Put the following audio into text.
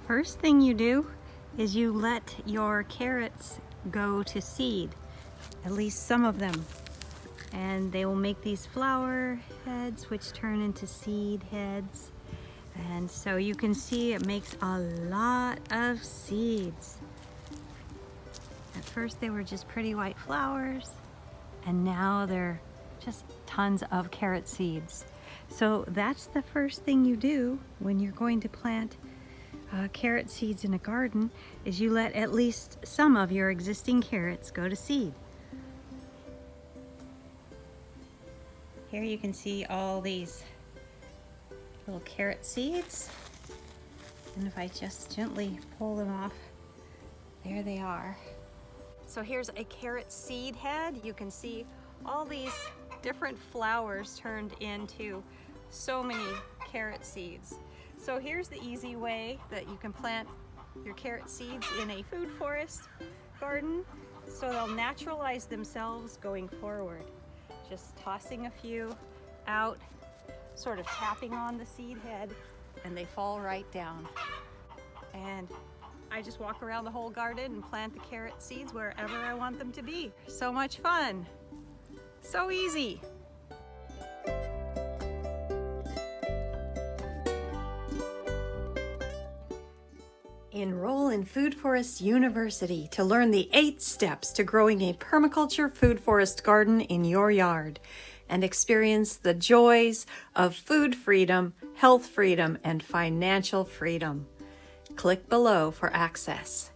First thing you do is you let your carrots go to seed, at least some of them. And they will make these flower heads which turn into seed heads. And so you can see it makes a lot of seeds. At first they were just pretty white flowers, and now they're just tons of carrot seeds. So that's the first thing you do when you're going to plant carrot seeds in a garden, is you let at least some of your existing carrots go to seed. Here you can see all these little carrot seeds, and if I just gently pull them off, there they are. So here's a carrot seed head. You can see all these different flowers turned into so many carrot seeds. So here's the easy way that you can plant your carrot seeds in a food forest garden so they'll naturalize themselves going forward. Just tossing a few out, sort of tapping on the seed head, and they fall right down. And I just walk around the whole garden and plant the carrot seeds wherever I want them to be. So much fun. So easy. Enroll in Food Forest University to learn the 8 steps to growing a permaculture food forest garden in your yard and experience the joys of food freedom, health freedom, and financial freedom. Click below for access.